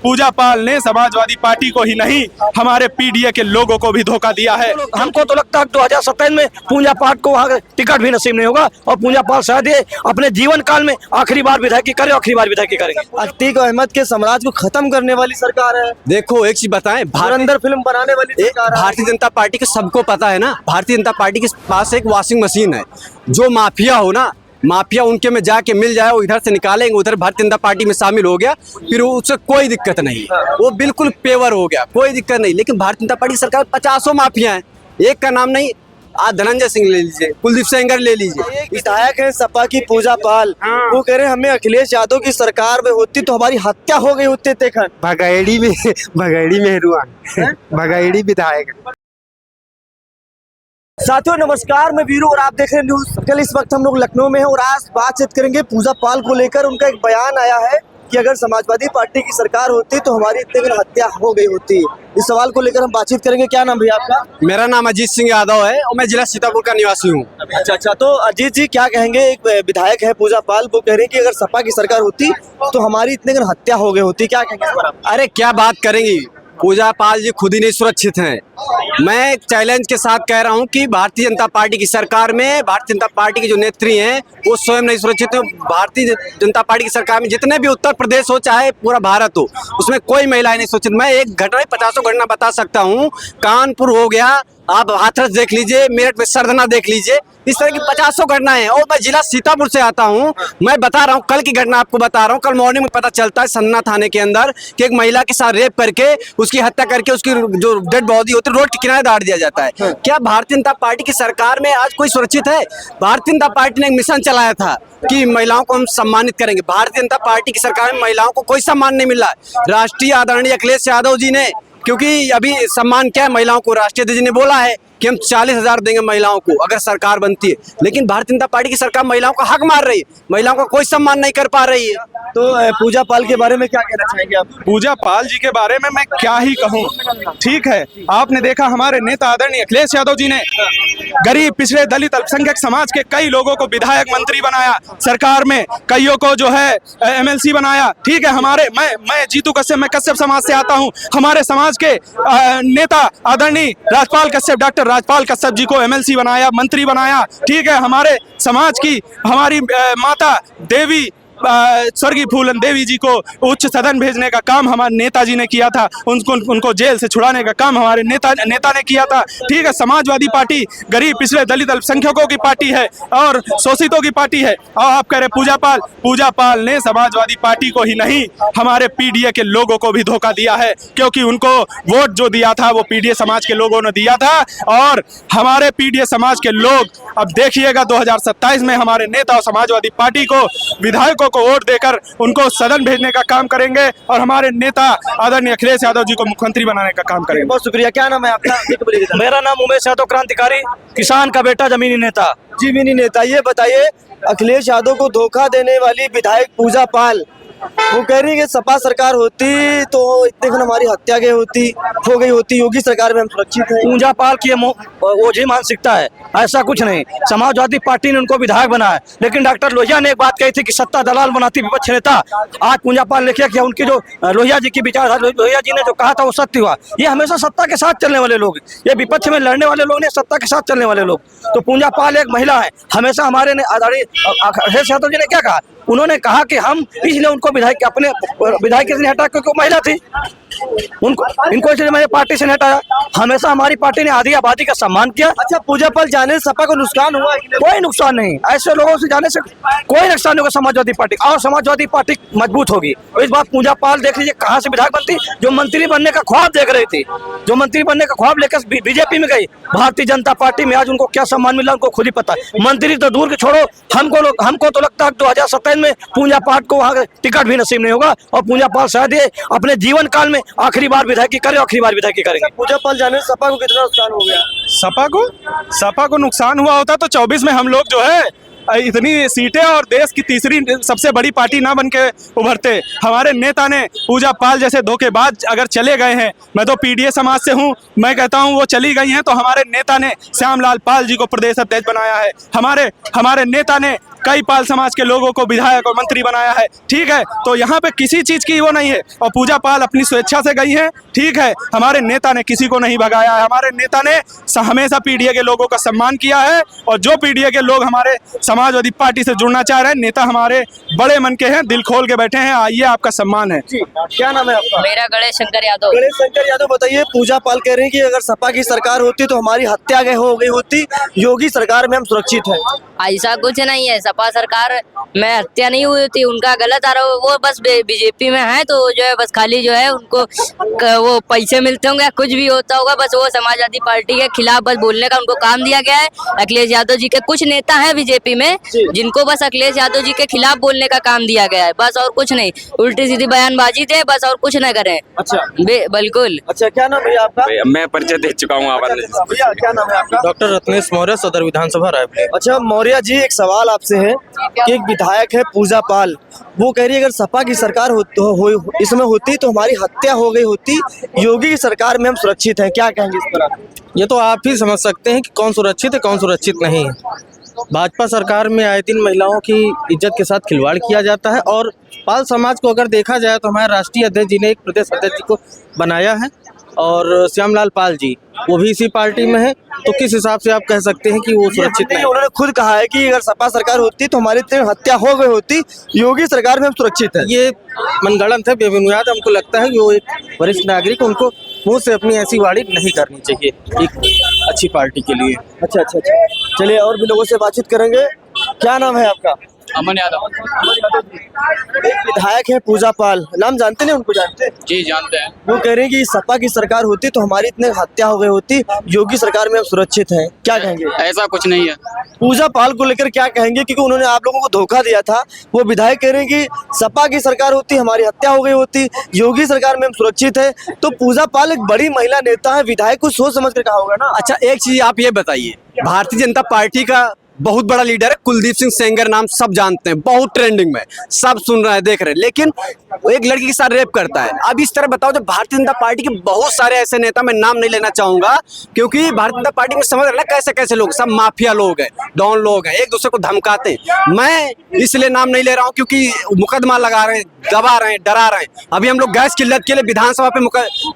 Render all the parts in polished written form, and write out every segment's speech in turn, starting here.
पूजा पाल ने समाजवादी पार्टी को ही नहीं हमारे पीडीए के लोगों को भी धोखा दिया है। हमको तो लगता है 2027 में पूजा पाठ को वहाँ टिकट भी नसीब नहीं होगा और पूजा पाल शायद ये अपने जीवन काल में आखिरी बार विधायकी करे, आखिरी बार विधायकी करेंगे। अतीक अहमद के साम्राज्य को खत्म करने वाली सरकार है। देखो एक चीज बताएं, धुरंधर फिल्म बनाने वाली सरकार है। भारतीय जनता पार्टी के सबको पता है ना, भारतीय जनता पार्टी के पास एक वॉशिंग मशीन है। जो माफिया हो ना, माफिया उनके में जाके मिल जाए, वो इधर से निकालेंगे, उधर भारतीय जनता पार्टी में शामिल हो गया, फिर उससे कोई दिक्कत नहीं, वो बिल्कुल पेवर हो गया, कोई दिक्कत नहीं। लेकिन भारतीय जनता पार्टी की सरकार 50 माफिया है, एक का नाम नहीं। आज धनंजय सिंह ले लीजिए, कुलदीप सेंगर ले लीजिए, विधायक है सपा की पूजा पाल, वो कह रहे हैं हमें अखिलेश यादव की सरकार में होती तो हमारी हत्या हो गई होती। भगैड़ी में रुआन भगैड़ी विधायक। साथियों नमस्कार, मैं वीरू और आप देख रहे हैं न्यूज सर्कल। इस वक्त हम लोग लखनऊ में हैं और आज बातचीत करेंगे पूजा पाल को लेकर। उनका एक बयान आया है कि अगर समाजवादी पार्टी की सरकार होती तो हमारी इतने दिन हत्या हो गई होती। इस सवाल को लेकर हम बातचीत करेंगे। क्या नाम भैया आपका? मेरा नाम अजीत सिंह यादव है और मैं जिला सीतापुर का निवासी हूँ। अच्छा, तो अजीत जी क्या कहेंगे? एक विधायक है पूजा पाल, वो कह रहे हैं कि अगर सपा की सरकार होती तो हमारी इतने दिन हत्या हो गई होती। क्या कहेंगे इस पर आप? अरे क्या बात करेंगी, पूजा पाल जी खुद ही नहीं सुरक्षित हैं। मैं चैलेंज के साथ कह रहा हूं कि भारतीय जनता पार्टी की सरकार में भारतीय जनता पार्टी के जो नेत्री हैं वो स्वयं नहीं सुरक्षित है। भारतीय जनता पार्टी की सरकार में जितने भी उत्तर प्रदेश हो चाहे पूरा भारत हो, उसमें कोई महिलाएं नहीं सुरक्षित। मैं एक घटना 50 घटना बता सकता हूँ। कानपुर हो गया, आप हाथरस देख लीजिए, मेरठ में सरदना देख लीजिए, इस तरह की 50 घटनाएं हैं। और मैं जिला सीतापुर से आता हूं, मैं बता रहा हूं, कल की घटना आपको बता रहा हूं। कल मॉर्निंग में पता चलता है सन्ना थाने के अंदर कि एक महिला के साथ रेप करके उसकी हत्या करके उसकी जो डेड बॉडी होती है रोड के किनारे डाल दिया जाता है। क्या भारतीय जनता पार्टी की सरकार में आज कोई सुरक्षित है? भारतीय जनता पार्टी ने एक मिशन चलाया था कि महिलाओं को हम सम्मानित करेंगे। भारतीय जनता पार्टी की सरकार में महिलाओं को कोई सम्मान नहीं मिल रहा है। राष्ट्रीय आदरणीय अखिलेश यादव जी ने, क्योंकि अभी सम्मान क्या है महिलाओं को, राष्ट्रीय अध्यक्ष जी ने बोला है कि हम 40,000 देंगे महिलाओं को अगर सरकार बनती है। लेकिन भारतीय जनता पार्टी की सरकार महिलाओं का हक मार रही है, महिलाओं का कोई सम्मान नहीं कर पा रही है। तो पूजा पाल के बारे में क्या कहना चाहेंगे आप? पूजा पाल जी के बारे में मैं क्या ही कहूँ। ठीक है, आपने देखा हमारे नेता आदरणीय अखिलेश यादव जी ने गरीब पिछड़े दलित अल्पसंख्यक समाज के कई लोगों को विधायक मंत्री बनाया, सरकार में कईयों को जो है MLC बनाया। ठीक है, हमारे मैं जीतू कश्यप, मैं कश्यप समाज से आता हूँ। हमारे समाज के नेता आदरणीय राजपाल कश्यप, डॉक्टर राजपाल कश्यप जी को MLC बनाया, मंत्री बनाया। ठीक है, हमारे समाज की हमारी माता देवी स्वर्गीय फूलन देवी जी को उच्च सदन भेजने का काम हमारे नेताजी ने किया था। उनको जेल से छुड़ाने का काम हमारे नेता ने किया था। ठीक है, समाजवादी पार्टी गरीब पिछड़े दलित अल्पसंख्यकों की पार्टी है और शोषितों की पार्टी है। और आप कह रहे पूजा पाल ने समाजवादी पार्टी को ही नहीं हमारे पीडीए के लोगों को भी धोखा दिया है, क्योंकि उनको वोट जो दिया था वो पीडीए समाज के लोगों ने दिया था। और हमारे पीडीए समाज के लोग अब देखिएगा 2027 में हमारे नेता और समाजवादी पार्टी को विधायकों को वोट देकर उनको सदन भेजने का काम करेंगे और हमारे नेता आदरणीय अखिलेश यादव जी को मुख्यमंत्री बनाने का काम करेंगे। बहुत शुक्रिया। क्या नाम है आपका? मेरा नाम उमेश यादव, क्रांतिकारी किसान का बेटा, जमीनी नेता। जमीनी नेता। ये बताइए, अखिलेश यादव को धोखा देने वाली विधायक पूजा पाल, वो कह रही है कि सपा सरकार होती तो इतने दिन हमारी हत्या हो गई होती, योगी सरकार में हम सुरक्षित हैं। पूजा पाल की ओझी मानसिकता है, ऐसा कुछ नहीं। समाजवादी पार्टी ने उनको विधायक बनाया, लेकिन डॉक्टर लोहिया ने एक बात कही थी कि सत्ता दलाल बनाती विपक्ष नेता। आज पूजा पाल ने किया, उनकी जो लोहिया जी की विचार, लोहिया जी ने जो कहा था वो सत्य हुआ। ये हमेशा सत्ता के साथ चलने वाले लोग, ये विपक्ष में लड़ने वाले लोग नहीं, सत्ता के साथ चलने वाले लोग। तो पूजा पाल एक महिला है। हमेशा हमारे अखिलेश यादव जी ने क्या कहा? उन्होंने कहा कि हम इसलिए उनको अपने विधायक से नहीं हटाया क्योंकि वो महिला थी, इनको इसलिए मैंने पार्टी से नहीं हटाया। हमेशा हमारी पार्टी ने आधी आबादी का सम्मान किया। अच्छा, पूजा पाल जाने से सपा को नुकसान हुआ? कोई नुकसान नहीं, ऐसे लोगों से जाने से कोई नुकसान नहीं होगा समाजवादी पार्टी, और समाजवादी पार्टी मजबूत होगी। इस बार पूजा पाल देख लीजिए कहाँ से विधायक बनती, जो मंत्री बनने का ख्वाब देख रही थी, जो मंत्री बनने का ख्वाब लेकर बीजेपी में गई। भारतीय जनता पार्टी में आज उनको क्या सम्मान मिला उनको खुद ही पता है। मंत्री तो दूर के छोड़ो, हमको तो लगता है 2027 में पूजा पाठ को वहाँ टिकट भी नसीब नहीं होगा और पूजा पाल शायद ये अपने जीवन काल में आखिरी बार विधायकी करे, आखिरी बार विधायकी करेंगे। पूजा पाल जाने से सपा को कितना नुकसान हो गया? सपा को नुकसान हुआ होता तो 24 में हम लोग जो है इतनी सीटें और देश की तीसरी सबसे बड़ी पार्टी ना बन के उभरते। हमारे नेता ने पूजा पाल जैसे धोखेबाज अगर चले गए हैं, मैं तो पीडीए समाज से हूं, मैं कहता हूं वो चली गई हैं, तो हमारे नेता ने श्यामलाल पाल जी को प्रदेश अध्यक्ष बनाया है। हमारे नेता ने कई पाल समाज के लोगों को विधायक और मंत्री बनाया है, ठीक है। तो यहाँ पे किसी चीज की वो नहीं है, और पूजा पाल अपनी स्वेच्छा से गई है, ठीक है। हमारे नेता ने किसी को नहीं भगाया है, हमारे नेता ने हमेशा पीडीए के लोगों का सम्मान किया है, और जो पीडीए के लोग हमारे समाजवादी पार्टी से जुड़ना चाह रहे हैं, नेता हमारे बड़े मन के हैं, दिल खोल के बैठे हैं, आइए आपका सम्मान है। जी, क्या नाम है आपका? मेरा गणेश शंकर यादव। गणेश शंकर यादव, बताइए, पूजा पाल कह रहे हैं कि अगर सपा की सरकार होती तो हमारी हत्या हो गई होती, योगी सरकार में हम सुरक्षित हैं। ऐसा कुछ नहीं है, सपा सरकार में हत्या नहीं हुई थी, उनका गलत आरोप, वो बस बीजेपी में है तो जो है बस खाली जो है उनको वो पैसे मिलते होंगे, कुछ भी होता होगा, बस वो समाजवादी पार्टी के खिलाफ बस बोलने का उनको काम दिया गया है। अखिलेश यादव जी के कुछ नेता हैं बीजेपी में जिनको बस अखिलेश यादव जी के खिलाफ बोलने का काम दिया गया है, बस और कुछ नहीं, उल्टी सीधी बयानबाजी दे बस, और कुछ न करें। अच्छा, बिल्कुल। अच्छा, क्या नाम है आपका? मैं परिचय दे चुका हूँ भैया, क्या नाम है आपका? डॉक्टर रत्नेश मौर्य, सदर विधानसभा रायपुर। अच्छा मौर्य जी, एक सवाल आपसे है कि एक विधायक है पूजा पाल, वो कह रही है अगर सपा की सरकार इसमें होती तो हमारी हत्या हो गई होती, योगी की सरकार में हम सुरक्षित हैं, क्या कहेंगे इस पर आप? ये तो आप ही समझ सकते हैं कि कौन सुरक्षित है कौन सुरक्षित नहीं है। भाजपा सरकार में आए दिन महिलाओं की इज्जत के साथ खिलवाड़ किया जाता है, और पाल समाज को अगर देखा जाए तो हमारे राष्ट्रीय अध्यक्ष जी ने एक प्रदेश अध्यक्ष जी को बनाया है, और श्यामलाल पाल जी वो भी इसी पार्टी में है, तो किस हिसाब से आप कह सकते हैं कि वो सुरक्षित नहीं? उन्होंने खुद कहा है कि अगर सपा सरकार होती तो हमारी हत्या हो गई होती, योगी सरकार में हम सुरक्षित हैं। ये मनगढ़ंत है, बेबुनियाद। हमको लगता है कि वो एक वरिष्ठ नागरिक, उनको मुंह से अपनी ऐसी वाणी नहीं करनी चाहिए एक अच्छी पार्टी के लिए। अच्छा अच्छा अच्छा, चलिए और भी लोगों से बातचीत करेंगे। क्या नाम है आपका? अमन यादव। एक विधायक है पूजा पाल, नाम जानते नहीं, उनको जानते हैं? जी जानते हैं। वो कह रहे हैं कि सपा की सरकार होती तो हमारी इतने हत्या हो गई होती, योगी सरकार में हम सुरक्षित हैं, क्या कहेंगे? ऐसा कुछ नहीं है। पूजा पाल को लेकर क्या कहेंगे, क्योंकि उन्होंने आप लोगों को धोखा दिया था। वो विधायक कह रहे हैं कि सपा की सरकार होती हमारी हत्या हो गई होती, योगी सरकार में हम सुरक्षित है। तो पूजा पाल एक बड़ी महिला नेता है, विधायक को सोच समझ कर कहा होगा ना। अच्छा, एक चीज आप ये बताइए, भारतीय जनता पार्टी का बहुत बड़ा लीडर है कुलदीप सिंह सेंगर, नाम सब जानते हैं, बहुत ट्रेंडिंग में, सब सुन रहे हैं, देख रहे हैं, लेकिन वो एक लड़की के साथ रेप करता है। अब इस तरह बताओ, जब भारतीय जनता पार्टी के बहुत सारे ऐसे नेता, मैं नाम नहीं लेना चाहूंगा क्योंकि भारतीय जनता पार्टी में समझ रहे ना कैसे कैसे लोग, सब माफिया लोग हैं, डॉन लोग हैं, एक दूसरे को धमकाते हैं। मैं इसलिए नाम नहीं ले रहा हूँ क्योंकि मुकदमा लगा रहे हैं, दबा रहे हैं, डरा रहे हैं। अभी हम लोग गैस किल्लत के लिए विधानसभा पे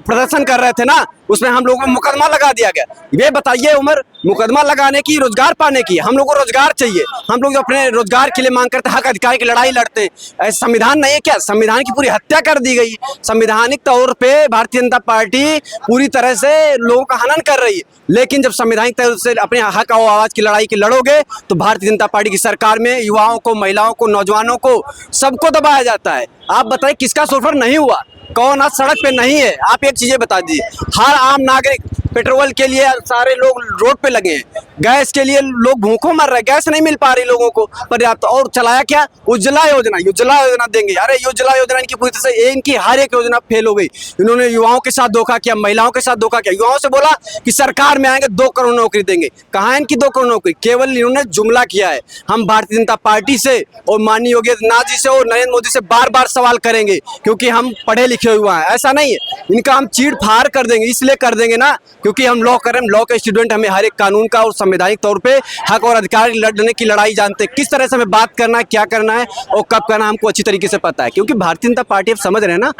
प्रदर्शन कर रहे थे ना, उसमें हम लोगों को मुकदमा लगा दिया गया। ये बताइए उम्र मुकदमा लगाने की, रोजगार पाने की? हम लोग को रोजगार चाहिए, हम लोग अपने रोजगार के लिए मांग करते हैं, हक अधिकार की लड़ाई लड़ते हैं। ऐसा संविधान नहीं है क्या? संविधान की पूरी हत्या कर दी गई। संवैधानिक तौर पे भारतीय जनता पार्टी पूरी तरह से लोगों का हनन कर रही है, लेकिन जब संवैधानिक तौर से अपने हक और आवाज की लड़ाई की लड़ोगे तो भारतीय जनता पार्टी की सरकार में युवाओं को, महिलाओं को, नौजवानों को, सबको दबाया जाता है। आप बताइए किसका सफर नहीं हुआ? कौन आज सड़क पे नहीं है? आप एक चीजें बता दीजिए, हर आम नागरिक पेट्रोल के लिए सारे लोग रोड पे लगे हैं, गैस के लिए लोग भूखों मर रहे हैं, गैस नहीं मिल पा रही लोगों को पर्याप्त। और चलाया क्या? उज्ज्वला योजना, उज्ज्वला योजना देंगे। अरे उज्ज्वला योजना इनकी पूरी तरह से, इनकी हर एक योजना फेल हो गई। इन्होंने युवाओं के साथ धोखा किया, महिलाओं के साथ धोखा किया। युवाओं से बोला कि सरकार में आएंगे 2 करोड़ नौकरी देंगे, कहाँ इनकी 2 करोड़ नौकरी? केवल इन्होंने जुमला किया है। हम भारतीय जनता पार्टी से और माननीय योगी आदित्यनाथ जी से और नरेंद्र मोदी से बार बार सवाल करेंगे क्योंकि हम पढ़े लिखे हुए हैं, ऐसा नहीं है। इनका हम चीड़ फाड़ कर देंगे, इसलिए कर देंगे ना क्योंकि हम लॉ कर रहे हैं, लॉ के स्टूडेंट, हमें हर एक कानून का और संवैधानिक तौर पे हक और अधिकार लड़ने की लड़ाई जानते हैं। किस तरह से हमें बात करना है, क्या करना है और कब करना है, हमको अच्छी तरीके से पता है। क्योंकि भारतीय जनता पार्टी, आप समझ रहे हैं ना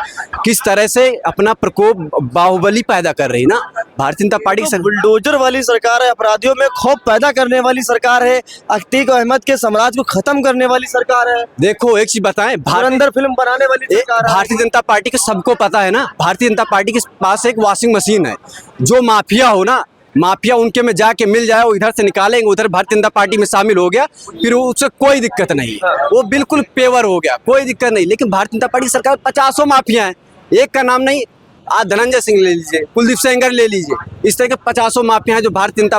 किस तरह से अपना प्रकोप, बाहुबली पैदा कर रही है ना भारतीय जनता पार्टी। तो बुलडोजर वाली सरकार है, अपराधियों में खौफ पैदा करने वाली सरकार है, अतीक अहमद के साम्राज्य को खत्म करने वाली सरकार है। देखो एक चीज बताएं, अंदर फिल्म बनाने वाली सरकार है। भारतीय जनता पार्टी के सबको पता है ना, भारतीय जनता पार्टी के पास एक वॉशिंग मशीन है। जो माफिया हो ना, माफिया उनके में जाके मिल जाए, वो इधर से निकालेंगे, उधर भारतीय जनता पार्टी में शामिल हो गया, फिर उससे कोई दिक्कत नहीं, वो बिल्कुल पेवर हो गया, कोई दिक्कत नहीं। लेकिन भारतीय जनता पार्टी की सरकार 50 माफिया है, एक का नाम नहीं, आज धनंजय सिंह ले लीजिए, कुलदीप सेंगर ले लीजिए, इस तरह के 50 माफिया हैं जो भारतीय जनता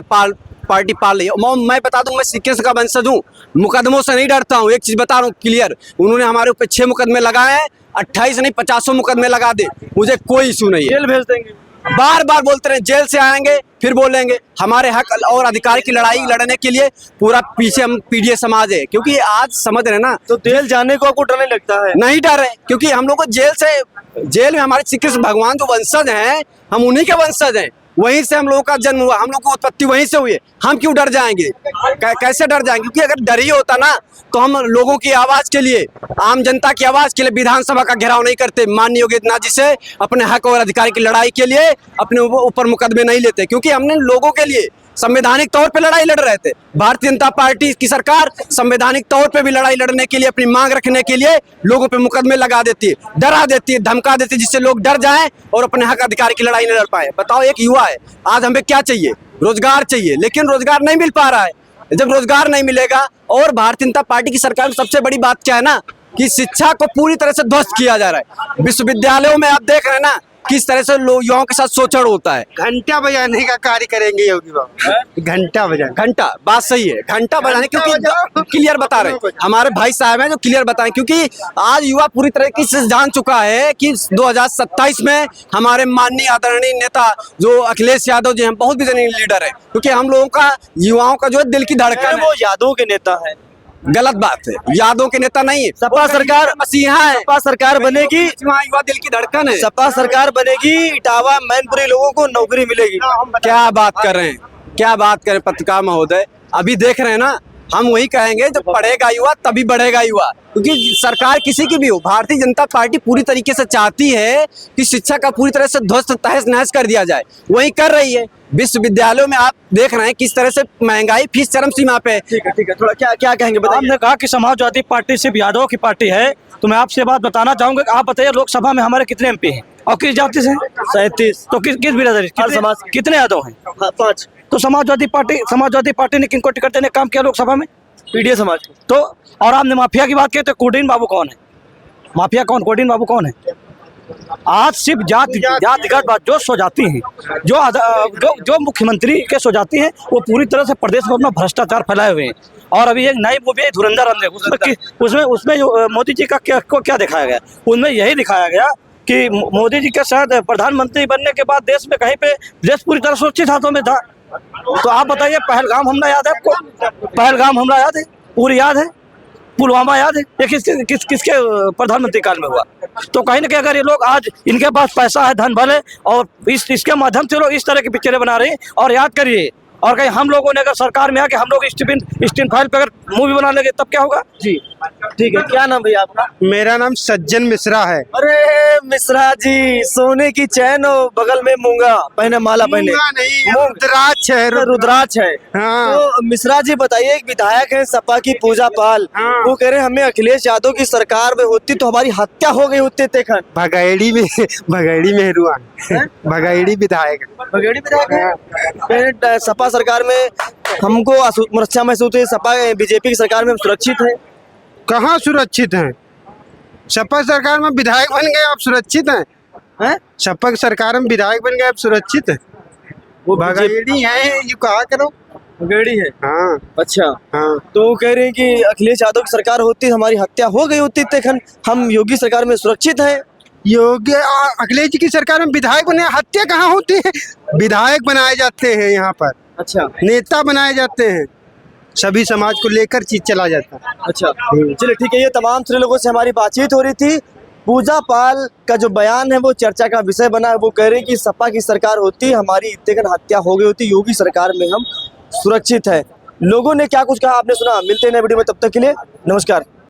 पार्टी पाल रही है। मैं बता दूं, मैं सिक्के का वंशज हूँ, मुकदमों से नहीं डरता हूँ। एक चीज बता रहा हूँ क्लियर, उन्होंने हमारे ऊपर 6 मुकदमे लगाए हैं, 28 नहीं 50 मुकदमे लगा दे, मुझे कोई इशू नहीं है। जेल भेज देंगे, बार बार बोलते रहे, जेल से आएंगे फिर बोलेंगे। हमारे हक और अधिकार की लड़ाई लड़ने के लिए पूरा पीछे हम पीडीए समाज है, क्योंकि आज समझ रहे ना, तो जेल जाने को आपको डर नहीं लगता है? नहीं डर है, क्योंकि हम लोग को जेल में हमारे श्री कृष्ण भगवान जो वंशज हैं, हम उन्हीं के वंशज हैं। वहीं से हम लोगों का जन्म हुआ, हम लोग की उत्पत्ति वहीं से हुई है। हम क्यों डर जाएंगे? कैसे डर जाएंगे? क्योंकि अगर डर ही होता ना तो हम लोगों की आवाज के लिए, आम जनता की आवाज के लिए विधानसभा का घेराव नहीं करते, माननीय योगी आदित्यनाथ जी से अपने हक और अधिकार की लड़ाई के लिए अपने ऊपर मुकदमे नहीं लेते, क्योंकि हमने लोगों के लिए संवैधानिक तौर पे लड़ाई लड़ रहे थे। भारतीय जनता पार्टी की सरकार संवैधानिक तौर पे भी लड़ाई लड़ने के लिए, अपनी मांग रखने के लिए लोगों पे मुकदमे लगा देती है, डरा देती है, धमका देती है, जिससे लोग डर जाएं और अपने हक अधिकार की लड़ाई नहीं लड़ पाए। बताओ, एक युवा है, आज हमें क्या चाहिए? रोजगार चाहिए, लेकिन रोजगार नहीं मिल पा रहा है। जब रोजगार नहीं मिलेगा, और भारतीय जनता पार्टी की सरकार में सबसे बड़ी बात क्या है ना, कि शिक्षा को पूरी तरह से ध्वस्त किया जा रहा है। विश्वविद्यालयों में आप देख रहे हैं ना किस तरह से लोग युवाओं के साथ शोषण होता है। घंटा बजाने का कार्य करेंगे योगी बाबू, घंटा बजाने। घंटा, बात सही है, घंटा बजाने, क्योंकि क्लियर बता रहे हैं हमारे भाई साहब हैं जो क्लियर बताएं, क्योंकि आज युवा पूरी तरीके से जान चुका है कि 2027 में हमारे माननीय आदरणीय नेता जो अखिलेश यादव जी हैं, बहुत विजनरी लीडर है, क्योंकि हम लोगों का, युवाओं का जो है दिल की धड़कन है। वो यादों के नेता है। गलत बात है, यादों के नेता नहीं है। सपा सरकार मसीहा है, सपा सरकार बनेगी, युवा दिल की धड़कन है। सपा सरकार बनेगी, इटावा मैनपुरी लोगों को नौकरी मिलेगी। क्या बात कर रहे हैं, क्या बात करें पत्रकार महोदय, अभी देख रहे हैं ना, हम वही कहेंगे, जब पढ़ेगा युवा तभी बढ़ेगा युवा, क्योंकि सरकार किसी की भी हो, भारतीय जनता पार्टी पूरी तरीके से चाहती है कि शिक्षा का पूरी तरह से ध्वस्त तहस नहस कर दिया जाए, वही कर रही है। विश्वविद्यालयों में आप देख रहे हैं किस तरह से महंगाई, फीस चरम सीमा पे है। ठीक है, थोड़ा क्या कहेंगे बताइए। आपने कहा कि समाजवादी पार्टी सिर्फ यादव की पार्टी है, तो मैं आपसे बात बताना चाहूंगा कि आप बताइए लोकसभा में हमारे कितने एमपी हैं और किस जाति से? 37। तो किस बिरादरी, समाज कितने यादव हैं? 5। तो समाजवादी पार्टी ने किनको टिकट देने का काम किया लोकसभा में? पीडीए समाज। तो और आपने माफिया की बात की, तो कोडिन बाबू कौन है? माफिया कौन, कोडिन बाबू कौन है? आज सिर्फ जातिगत बात, जो स्वजाति हैं, जो मुख्यमंत्री के स्वजाति हैं, वो पूरी तरह से प्रदेश में अपना भ्रष्टाचार फैलाए हुए हैं। और अभी एक नई मूवी है धुरंधर अंधे, उसमें जो मोदी जी का क्या दिखाया गया, उनमें यही दिखाया गया कि मोदी जी के शायद प्रधानमंत्री बनने के बाद देश में कहीं पे देश पूरी तरह सुरक्षित हाथों में था। तो आप बताइए, पहलगाम हमला याद है आपको? पहलगाम हमला याद है? पूरी याद है? पुलवामा याद है? ये किसके प्रधानमंत्री काल में हुआ? तो कहीं ना कहीं अगर ये लोग, आज इनके पास पैसा है, धन बल है, और इसके माध्यम से लोग इस तरह की पिक्चरें बना रहे हैं। और याद करिए, और कहीं हम लोगों ने अगर सरकार में आके हम लोग स्टीन फाइल पे अगर मूवी बना लेंगे तब क्या होगा? जी ठीक है, क्या नाम भैया आपका? मेरा नाम सज्जन मिश्रा है। अरे मिश्रा जी, सोने की चैन और बगल में मूंगा पहने, माला पहने। मूंगा नहीं, रुद्राक्ष है। रुद्राक्ष है। हाँ। तो मिश्रा जी बताइए, एक विधायक है सपा की पूजा पाल, हाँ। वो कह रहे हैं हमें अखिलेश यादव की सरकार में होती तो हमारी हत्या हो गई होती। देखन भगैड़ी में हेरुआन, भगैड़ी विधायक। बगेड़ी विधायक है, कह रहे सपा सरकार में हमको सुरक्षा महसूस होती है, सपा बीजेपी की सरकार में हम सुरक्षित है। कहाँ सुरक्षित हैं? सपा सरकार में विधायक बन गए, आप सुरक्षित हैं? सपा की सरकार में विधायक बन गए, आप सुरक्षित हैं? वो भगैड़ी है, ये कहा करो। बगेड़ी है। हाँ अच्छा, हाँ। तो वो कह रहे हैं कि अखिलेश यादव की सरकार होती हमारी हत्या हो गई होती, देखन हम योगी सरकार में सुरक्षित हैं। योगी अखिलेश जी की सरकार में विधायक बने, हत्या कहाँ होती है? विधायक बनाए जाते हैं यहाँ पर, अच्छा नेता बनाए जाते हैं, सभी समाज को लेकर चीज चला जाता है। अच्छा, चलिए ठीक है। ये तमाम सारे लोगों से हमारी बातचीत हो रही थी। पूजा पाल का जो बयान है वो चर्चा का विषय बना है। वो कह रहे हैं कि सपा की सरकार होती हमारी इतने हत्या हो गई होती, योगी सरकार में हम सुरक्षित है। लोगों ने क्या कुछ कहा आपने सुना। मिलते हैं नए वीडियो में, तब तक के लिए नमस्कार।